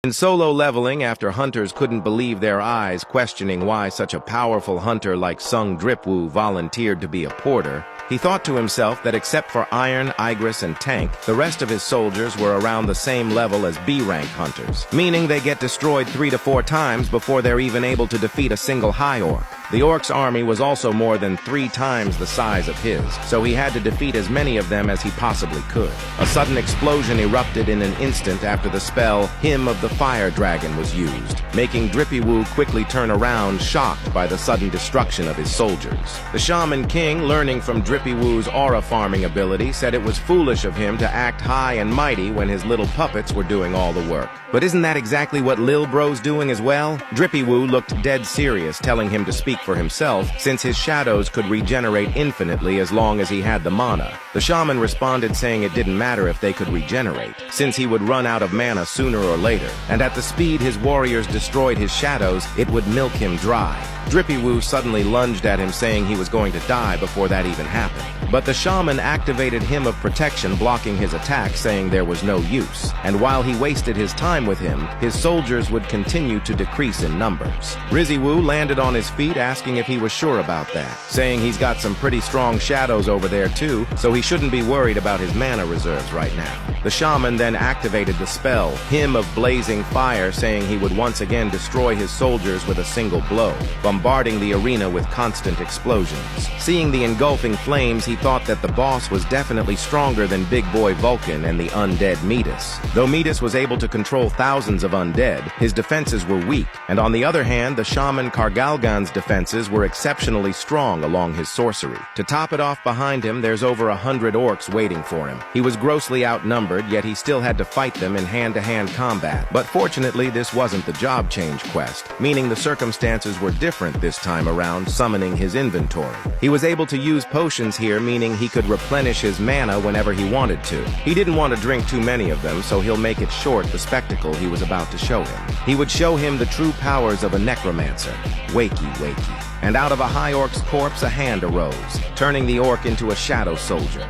In solo leveling, after hunters couldn't believe their eyes, questioning why such a powerful hunter like Sung Jinwoo volunteered to be a porter, he thought to himself that except for Iron, Igris, and Tank, the rest of his soldiers were around the same level as B-rank hunters, meaning they get destroyed 3 to 4 times before they're even able to defeat a single high orc. The orcs' army was also more than 3 times the size of his, so he had to defeat as many of them as he possibly could. A sudden explosion erupted in an instant after the spell Hymn of the Fire Dragon was used, making Jinwoo quickly turn around, shocked by the sudden destruction of his soldiers. The Shaman King, learning from Jinwoo's aura farming ability, said it was foolish of him to act high and mighty when his little puppets were doing all the work. But isn't that exactly what Lil Bro's doing as well? Jinwoo looked dead serious, telling him to speak for himself, since his shadows could regenerate infinitely as long as he had the mana. The shaman responded saying it didn't matter if they could regenerate, since he would run out of mana sooner or later, and at the speed his warriors destroyed his shadows, it would milk him dry. Jinwoo suddenly lunged at him, saying he was going to die before that even happened. But the shaman activated Hymn of Protection, blocking his attack, saying there was no use. And while he wasted his time with him, his soldiers would continue to decrease in numbers. Jinwoo landed on his feet, asking if he was sure about that, saying he's got some pretty strong shadows over there too, so he shouldn't be worried about his mana reserves right now. The shaman then activated the spell Hymn of Blazing Fire, saying he would once again destroy his soldiers with a single blow, bombarding the arena with constant explosions. Seeing the engulfing flames, he thought that the boss was definitely stronger than Big Boy Vulcan and the undead Metis. Though Metis was able to control thousands of undead, his defenses were weak, and on the other hand, the shaman Kargalgan's defenses were exceptionally strong along his sorcery. To top it off, behind him, there's over 100 orcs waiting for him. He was grossly outnumbered, yet he still had to fight them in hand-to-hand combat. But fortunately, this wasn't the job change quest, meaning the circumstances were different this time around, summoning his inventory. He was able to use potions here, meaning he could replenish his mana whenever he wanted to. He didn't want to drink too many of them, so he'll make it short the spectacle he was about to show him. He would show him the true powers of a necromancer. Wakey, wakey. And out of a high orc's corpse, a hand arose, turning the orc into a shadow soldier.